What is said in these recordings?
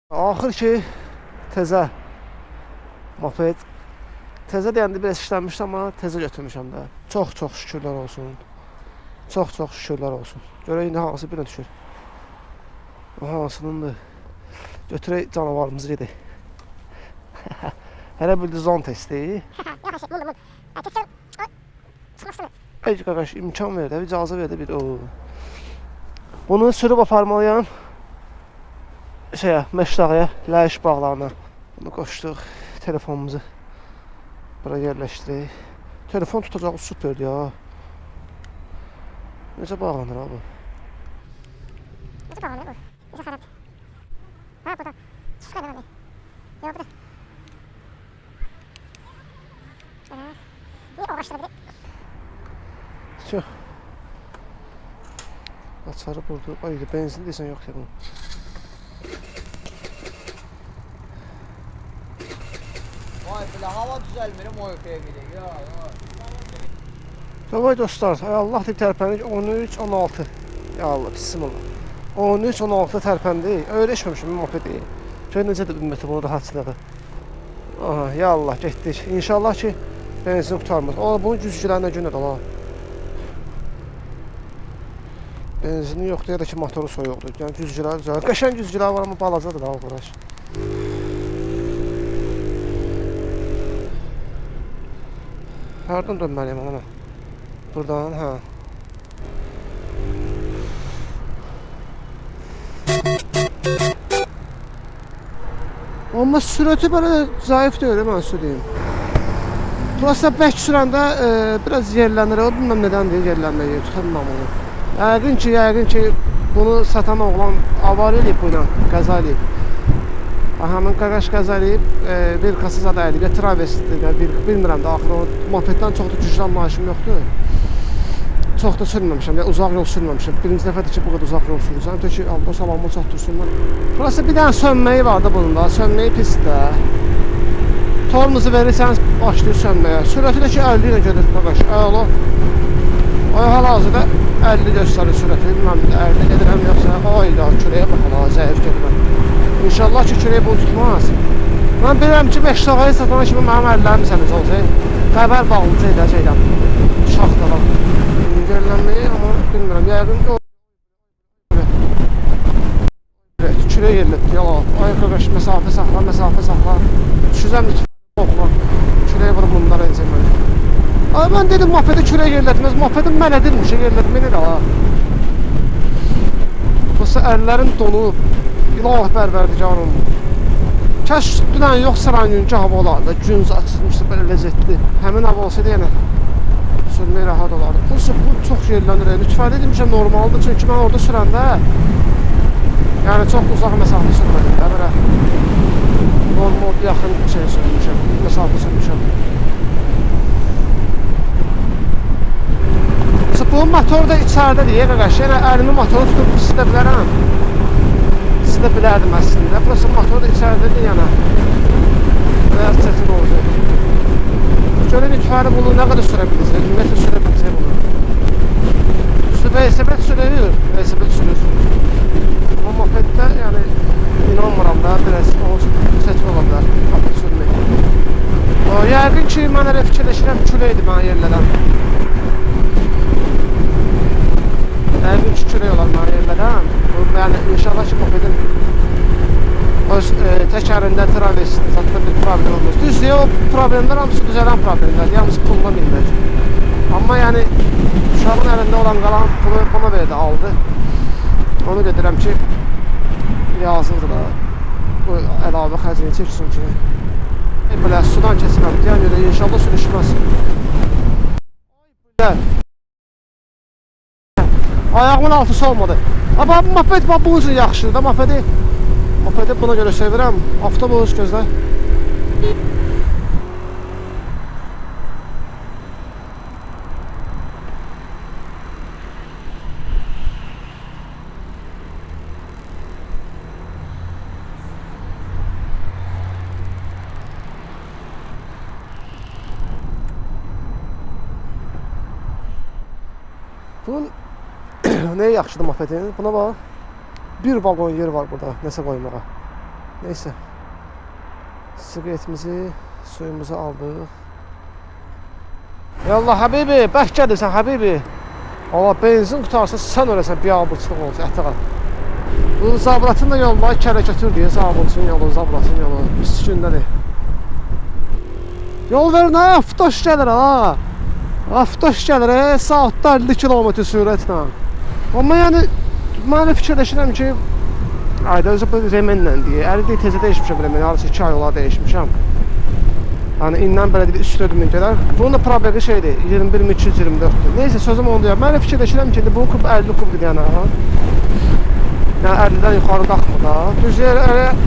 Axır ki təzə moped. Təzə deyəndə biraz işlənmişdi, amma təzə götürmüşəm də. Çox şükürlər olsun. Çox şükürlər olsun. Görək indi hansı birinə düşür. O hansınındır. Götürək canavarımızı gedək. Hələ bildi zon testi. Ey qaqaş, imkan verdi, icazə verdi bir. Bunu sürüb aparmalıyam. Məşdağıya, Ləyiş bağlarına. Bunu qoşduq, telefonumuzu bura yerləşdirək. Telefon tutacağı süperdir ya. Necə bağlanır ha bu? Necə bağlanır bu? Necə xarabdır? Ha, burada. Sus qədər var. Yox, burada. Niyə uğraşdırır bir? Çox. Açarı burada. Ay, benzin deyəsən yox ya bunu. Vay belə hava düzəlmir, moyuqaya gidiyor. Ya. Davay dostlar, Allah deyib tərpəndik 13-16. Ya Allah, bismillah. 13-16 tərpəndik. Öyrəşməmişim mopedi. Gör necə də ümumiyyətlə bunu rahatçılığı. Aha, ya Allah, getdik. İnşallah ki, benzin qutarmaz. Bunun güzgülərinə günə də la. Benzini yoxdur ya da ki, motoru soyuqdur. Yəni güzgülər güzel. Qəşəng güzgülər var, amma balacadır da o quraş. Hardan dönməliyim ona? Buradan, hə. Amma sürəti belə zayıf deyil, mən söyleyeyim. Burası bək sürəndə biraz yerlənir. O bilməm nədəndir yerlənməyi, tutamam onu. Yəqin ki, bunu satan oğlan avar eləyib bu ilə, qəza eləyib. Həmin qaqaş qəza eləyib, bir kası zada əliyib, travestidir, bilmirəm də, axır o mopeddən çox da güclü anlayışım yoxdur. Çox da sürməmişəm, uzaq yol sürməmişəm. Birinci dəfədir ki, bu qədər uzaq yol sürürsən, ötə ki, Allah salamı çatdırsınlar. Burası bir dənə sönməyi var da bunun da, sönməyi pisdir. Tormuzu verirsəniz, başlayır sönməyə. Sürəti də ki, 50 ilə gedir qaqaş, əla. O hal-hazırda 50 göstərir sürəti, bilməm, 50 gedirəm yoxsa, ayda, kürəyə baxala, zəif gedirəm. İnşallah ki, kürək bunu tutmaz. Mən bilirəm ki, Məşdağaya satana kimi mənim əllərim səniz olacaq. Qəbər bağlıca edəcəkdən. Şaxtalar. Görülənməyi, amma bilmirəm. Yəqin ki, o kürək yerlədir. Yala, ay qaqaş, məsafə saxla. Düşüzəm lütfəni oxla. Kürək vurub bunlara edəcək məni. Ay, mən dedim, mopedi kürək yerlətməz. Mopedim mən edilmiş, yerlətməyir ala. Burası əllərim donub. İlah pərverdigarım. Kəş dünən yox sıran günkü hava olardı. Gün açılmışdı, belə ləzzətli. Həmin hava olsaydı yenə sürməyə rahat olardı. Bu çox yerlənir. Lütfəli demişəm, normaldır. Çünki mən orada sürəndə yəni çox uzaq məsafə sürmədim. Belə normal, yaxın şey sürmüşəm. Məsafə sürmüşəm. Bu motor da içərdədir. Qaqaş, yəni əlimi motoru tutub pisdə bilərəm. Sizdə bilərdim əslində. Burası motor da içərdədir yəni. Biraz çətin olacaq. Görün lütfəni bunu nə qədər sürə bilirsiniz? Ümumiyyətlə sürə bilirsiniz bunu. Vəsibət sürür. Vəsibət sürür. Amma mopeddə yəni inanmıram da biraz çətin ola bilər. Moped sürmək. Yəqin ki, mən elə fikirləşirəm küləkdir mənə yerlərəm. Yəqin ki, külək olar mənə yerlərəm. Yəni, inşallah ki, mopedin öz təkərində, travesində satda bir problem olmaz. Düzdür, o problemlər hamısı düzələn problemlər, yalnız puluna bilmək. Amma yəni, uşağın əlində olan qalan pulu bana verdi, aldı. Onu gedirəm ki, yazıqdır da, bu əlavə xərcini çəksin ki. Belə, sudan keçirəm, deyən görə inşallah sürüşməz. Ayağımın altısı olmadı. Amma moped bu üçün yaxşıdır da, mopedi buna görə sevirəm. Avtobus gözlə. Bunun nəyə yaxşıdır mopedin? Buna bax. Bir vagon yer var burada, nəsə qoymağa. Neyse. Sigaretimizi, suyumuzu aldıq. Yallah Habibi, bək gəlirsən Habibi. Allah benzin qutarsa sən öləsən, biabırçılıq olsa, ətəqə. Bu zabratın da yollar kərə götür deyə, zabratın yolu, zabratın yolu. Pis gündədir. Yol verin ha, avtoş gəlir ha. Avtoş gəlir ha, saatda 50 km sürətlə. Amma yəni, mən fikirləşirəm ki, ayda özü bu remenlə deyə, 50 deyil, tezə dəyişmişəm remeni, arası 2 ay olar dəyişmişəm. Yəni, indən belə deyil, üst ödümün gələr. Bunun da problemi şeydir, 21.324-dür. Neysə, sözüm onu deyəm. Mən fikirləşirəm ki, bu kub 50 kubdur yəni. Yəni, 50-dən yuxarı qalxmır da. Düz yer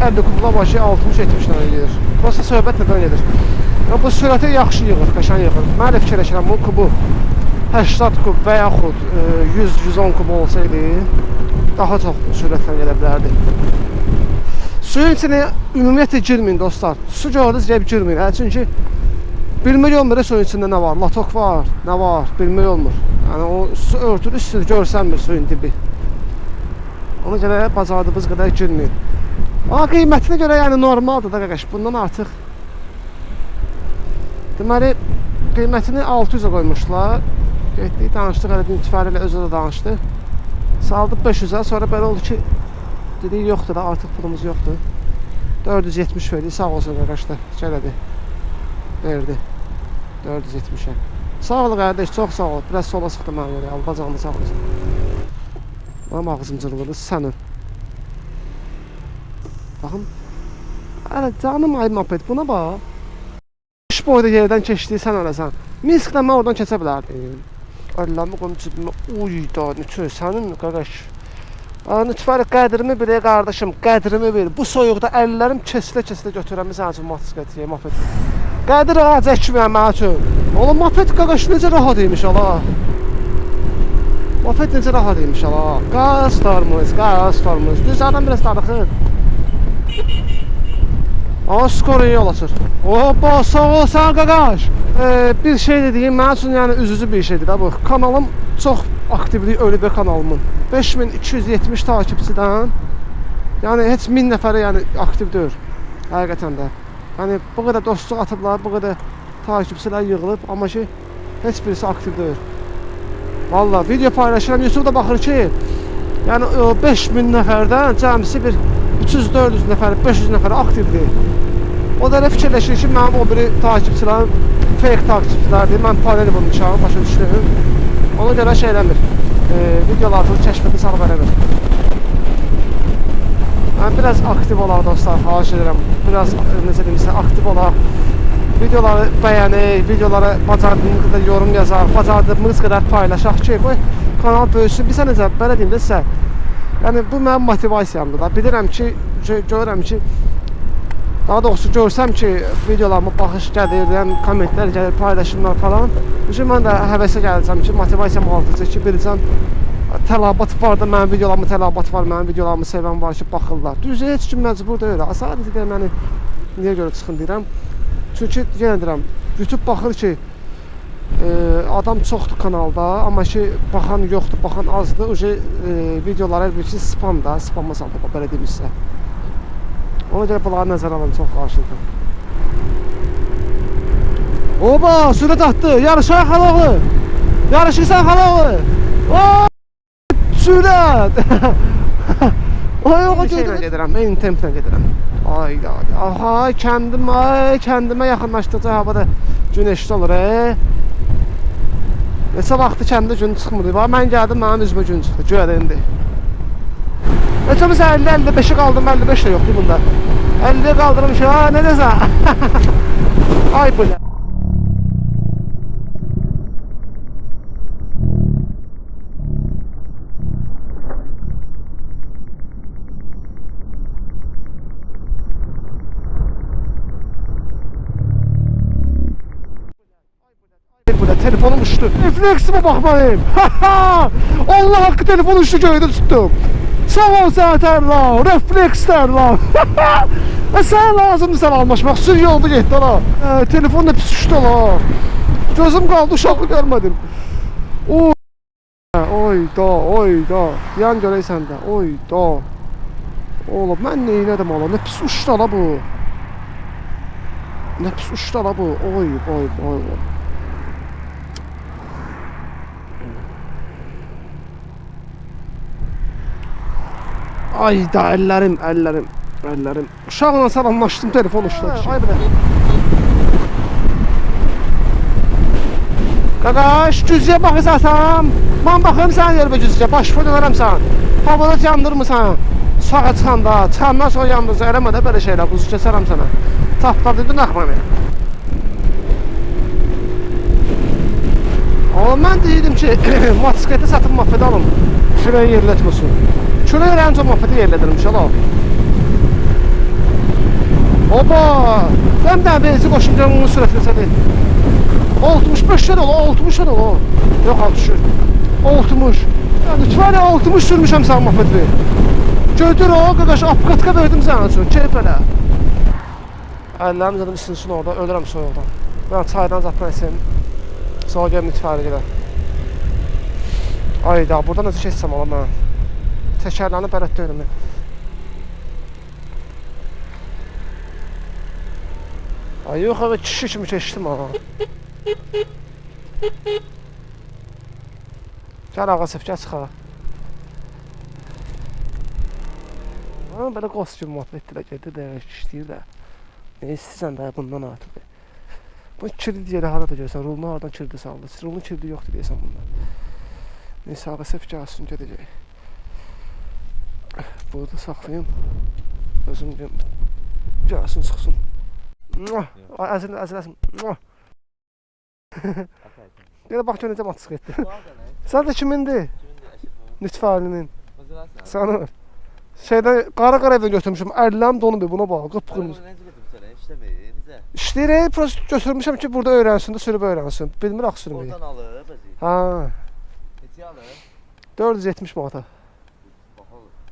50 kubla başı 60-70 dənə gedir. Burası söhbət nədən gedir? Bu sürəti yaxşı yığır, qəşən yığır. Mən fikirləşirəm, bu kubu 80 kub və yaxud 100-110 kub olsaydı, daha çox sürətlə gedə bilərdi. Suyun içine ümumiyyətlə girməyin dostlar. Su gördünüz deyib girməyin. Çünki bilmək olmur suyun içində nə var. Latok var, nə var, bilmək olmur. Yəni o su örtür, üstünü görsənmir suyun dibi. Ona görə bacardığınız qədər girməyin. Amma qiymətinə görə yəni normaldır da qaqaş. Bundan artıq deməli qiymətini 600-ə qoymuşlar. Getdik, danışdıq, hələ İtfaiyə ilə özü də danışdı. Saldıq 500-ə, sonra belə oldu ki dedik yoxdur da, artıq pulumuz yoxdur. 470 verdik, sağ olsun qardaşlar. Gələdi. Verdi. 470-ə. Sağ ol qardaş, çox sağ ol. Biraz sola sıxdı mənə görə. Albacağını sağ olsun. Mənim ağzımcılıqdır, sən ol. Baxın. Hələ canım ay moped, buna bax. İş boyda yerdən keçdiyi sən öləsən. Minskdən mən oradan keçə bilərdim. Allah'ımı qoyum cibimə. Uy da, nüçün, sənin qardaş. Lütfən qədrimi bil qardaşım, qədrimi bil. Bu soyuqda əllərim kesilə-kesilə götürəm sənin üçün motosiklet, moped. Qədir ağa çəkməyəm mənim üçün. Oğlum moped qaqaş necə rahat imiş ala. Moped necə rahat imiş ala. Qaz tormuz. Düz adam biraz darıxır. Aa, skor iyi yol açır. Hoppa, sağ ol sən qaqaş. Bir şey dediyim, mənim üçün yəni üz-üzü bir şeydir da bu. Kanalım çox aktivlik ölü bir kanalımın. 5270 takipçidən yəni heç 1000 nəfərə yəni aktiv deyil. Həqiqətən də. Yəni bu qədər dostluq atıblar, bu qədər takipçilər yığılıb, amma ki heç birisi aktiv deyil. Vallahi video paylaşıram, YouTube'da baxır ki, yəni 5000 nəfərdən cəmisi bir 300-400 nəfər, 500 nəfər aktivdir. O da elə fikirləşir ki, mənim o biri takipçilərim fake takipçilərdir. Mən paneli bulmuşam, başa düşdüm. Ona görə şey eləmir. Videolarını kəşfətə salıb eləmir. Yəni biraz aktiv olaq dostlar, xahiş edirəm. Biraz necə deyirsə, aktiv olaq. Videoları bəyənək, videolara bacardığımız qədər yorum yazaq, bacardığımız qədər paylaşaq ki, bu kanal böyüsün. Bizə necə, belə deyim də sizə. Yəni bu mənim motivasiyamdır da. Bilirəm ki, görürəm ki, daha doğrusu görsəm ki, videolarıma baxış gəlir, kommentlər gəlir, paylaşımlar falan. Mən də həvəsə gələcəm ki, motivasiyam artıracaq ki, biləcəm, tələbat var da, mənim videolarımı tələbat var, mənim videolarımı sevən var ki, baxırlar. Düzdür, heç kim məcbur deyil. Sadəcə deyəm, yəni, niyə görə çıxın deyirəm. Çünki, yenə deyirəm, YouTube baxır ki, adam çoxdur kanalda, amma ki, baxan yoxdur, baxan azdır. Videolara bir ki, spam da, spama saldı, belə deyim sizə. Ona görə bunları nəzərə alın, çox qarşıdır. Oba, sürət atdı, yarışa xalağı. Yarışırsan xalağı. Sürət. Bir şeylə gedirəm, eyni templə gedirəm. Aha, kəndimə yaxınlaşdıqca havada güneşli olur. Neçə vaxtı kəndə gün çıxmırdı. Mən gəldim, mənim üzümə gün çıxdı, görəndi. Neçə məsələ 50-55'i qaldım, 55 də yoxdur bunda. 50'yi qaldırmışım, ha, nə desən? Ay bu nə? Telefonum uçtu. Refleksime bakmayayım. Allah hakkı telefon uçtu, köyde tuttum. Sağ ol sen Terla. Refleks Terla. Sen lazımdı sen almışmak. Sürü oldu gitti la. Telefon da pis uçtu la. Gözüm kaldı, uşaklı görmedim. Oy da. Yan göreysen de. Oy da. Oğlum mən neylədim ola? Nə pis uçdu ala bu. Nə pis uçdu ala bu. Oy. Ay da əllərim. Uşaqla salamlaşdım, telefon uçdu. Ay bir də. Qaqaş, güzgəyə baxırsan. Mən baxıram sən yerə güzgəyə. Başıma dönərəm sən. Havada yandırmısan. Sağa çıxanda, çıxandan sonra yandırsan. Eləmə də belə şeylər, buz keçərəm sənə. Tapda dedin, axmamı. Amma mən deyirdim ki, motosikleti satıb moped alım. Şuraya yerlətməsin. Şuraya rəncə mopedi yerlədirim inşallah. Oba! Mən də benzi qoşum canım onun sürətini sətəyim. 65 lira ola, 60 lira ola. Yox, al düşür. 60. Yəni, lütfən 60 sürmüşəm sən mopedini. Götür o, qaqaş, apqatka verdim sənin üçün, keyf elə. Əllərim dedim, isinsin orada, ölürəm soyuqdan. Mən çaydan zatdan esim. Sonra gələm lütfəli gedəm. Ayda, burada necə keçsəm ola mən. Təkərlərini bələt deyiləm. Ay, yox, evet, kişi kimi keçdim ha. Gəl Ağasəf, gəl çıxa. Belə qos kimi muhabbetdirə gedir də, işləyir də. Ne istəyirsən də bundan artıq. Bu kilidi yeri harada görsən, rulunu haradan kilidi saldı. Rulunun kilidi yoxdur deyəsən bundan. Neyse, Ağasəf gəlsin, gedəcək. Burada saxlayayım. Özüm gəlsin, çıxsın. Əziləsin. Gələ bax görəcəm motosikletdə. Sən də kimindir? Lütfəlinin. Sanır. Şeydən, qara evdən götürmüşəm, əllərim donub, buna bax, qıpqırmızı. İşləyir, prosto götürmüşəm ki, burada öyrənsin də sürüb öyrənsin. Bilmir axı sürməyi. Oradan alır, bəzi. Haa. Neçə alır? 470 manata.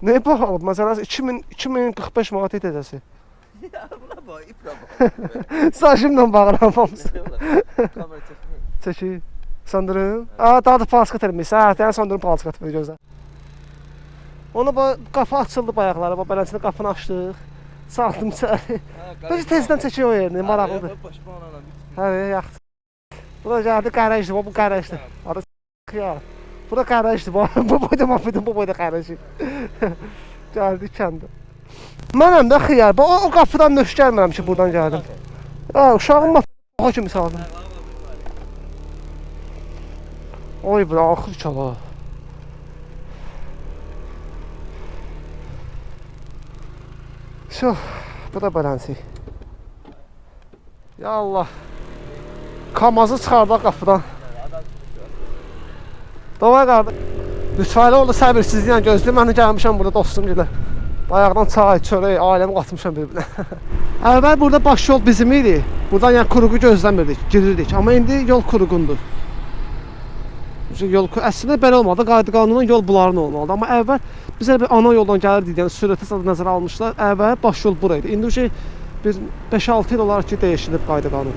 Ne bahalı? Məsələn, 2045 manat edəcəsi. Buna bax, iplə bax. Saçımla bağıram hamısı. Kamera çəkmir. Çəkir. Sandırım. Aa, daha da palskat eləmiş. Hə, yəni sandırım palskat ver gözlə. Ona qapı açıldı bayaqları. Beləcə qapını açdıq. Saldım içəri. Biz tezdən çəkir o yerini, maraqlıdır. Hə, yaxşı. Bu da gəldi qarajdı, bu qarajdı. Arada xiyar. Bu da qarajdı, bu boyda mafidin, bu boyda qarajı. Gəldi kəndə. Mənəm də xiyar. O qapıdan nöş gəlmirəm ki, buradan gəldim. Uşağım mafidin kimi saldım. Oy, bura axır çala. Şu, bu da balansi. Ya Allah. Kamazı çıxardaq qapıdan. Davay qardı. Lütfəli oldu səbirsizliklə gözləyim. Mən də gəlmişəm burada dostum gilə. Bayaqdan çay, çörək, ailəmi qatmışam bir-birinə. Əvvəl burada baş yol bizim idi. Buradan yəni kuruğu gözləmirdik, girirdik. Amma indi yol kuruğundur. Yol əslində belə olmadı. Qayda qanunan yol bunların olmalıdır. Amma əvvəl bizə bir ana yoldan gəlirdik. Yəni sürəti nəzərə almışlar. Əvvəl baş yol buraydı. İndi bir 5-6 il olaraq ki dəyişilib qayda qanun.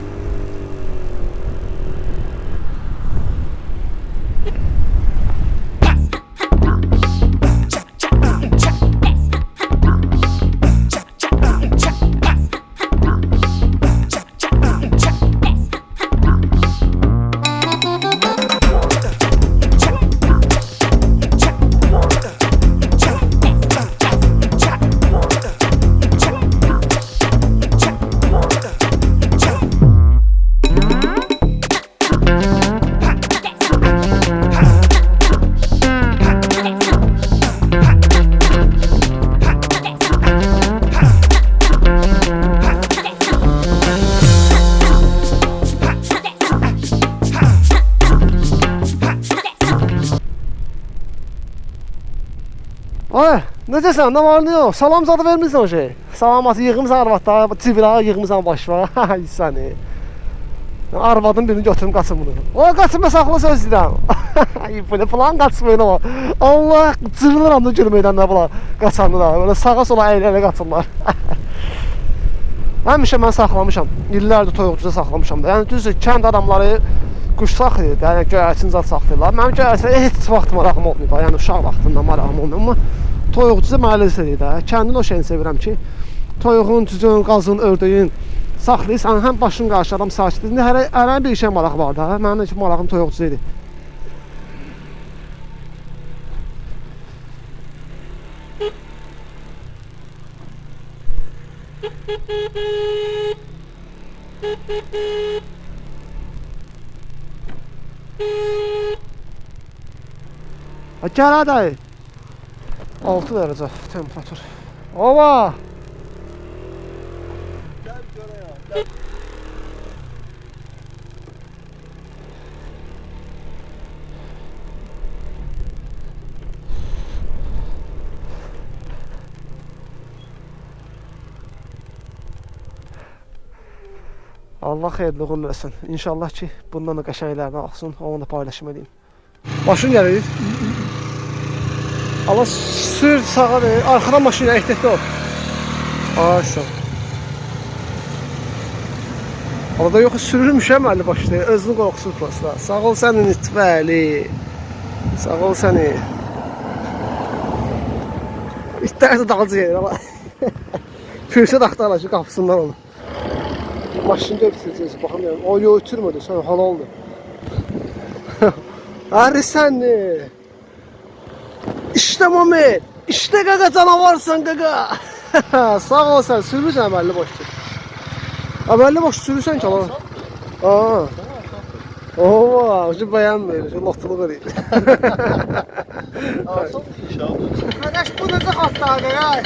Ay, necəsən? Nə var, nə yox? Salam zadı vermirsən o şey. Salamatı yığımsan arvadda, cibirağı yığımsan başına. Ay səni. Arvadın birini götürüm qaçım bunu. O qaçımda saxla söz deyirəm. Ay bu ne falan qaçmayın ama. Allah cırılıram da gülməkdən nə bula qaçandı da. Böyle sağa sola əylə qaçırlar. Həmişə mən saxlamışam. İllərdir toyuqcuda saxlamışam da. Yəni düzdür, kənd adamları quş saxlayır, yəni göyərçin zat saxlayırlar. Mənim göyərçinə heç vaxt marağım olmayıb. Yəni uşaq vaxtında marağım olmayıb. Amma toyuqçusu məhəlləsi də. Kəndin o şeyini sevirəm ki, toyuğun, cücün, qazın, ördəyin saxlayırsan, həm başın qarşı adam sakitdir. İndi hər bir işə maraq var da. Mənim üçün marağım toyuqçusu idi. Gəl hə dayı. 6 dərəcə temperatur. Ova! Gel göreyim. Gel. Allah xeyirli uğurlu olsun. İnşallah ki, bundan da qəşənglərini alsın, onu da paylaşım edeyim. Maşın gəlir. Allah sür sağa verir. Arxadan maşın ehtiyatlı ol. Aşağı. Orada yox sürülmüşəm əlli başlı. Özünü qorxusu tutmasına. Sağ ol sənin itfəli. Sağ ol səni. İtlər də dalcı gedir ama. Fürsət axtarlar ki, qapısından onu. Maşını da öpsüreceğiz. Bakalım. O yol ötürmedi. Sen hala oldu. Hadi sen de. İşte Mehmet. İşte gaga canavarsan gaga. Sağ ol sen. Sürürsen belli boştu. Belli boş sürürsen ki ama. Aa. Oo, şu beğenmiyor. Şu loftulu göreyim. Alsam inşallah. Arkadaş bu nasıl hastane ya?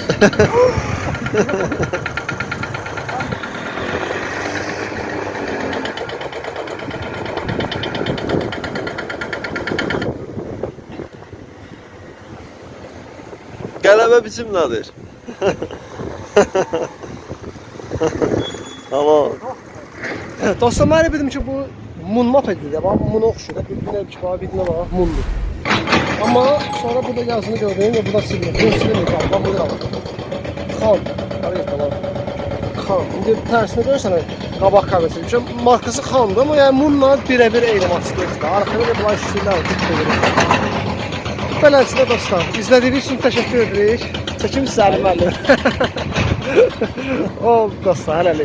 Qələbə biçimlədir. Tamam. Dostlar mən elə bildim ki bu mun mopedidir. Bax muna oxşur. Bir-birinə ki bax bir-birinə bax mundur. Amma sonra burada yazını gördüm və burada silinir. Bu silinir bax burada var. Xan. Evet tamam. Xan. İndi tərsinə görürsən qabaq kamerası. Çünki markası Xandır amma yəni munla birə-bir eyni motosikletdir. Arxada da bunlar şişirlər. Beləsinə dostlar, izlədiyiniz üçün təşəkkür edirik. Çəkim sizə müəllim. O dostlar, hələlik.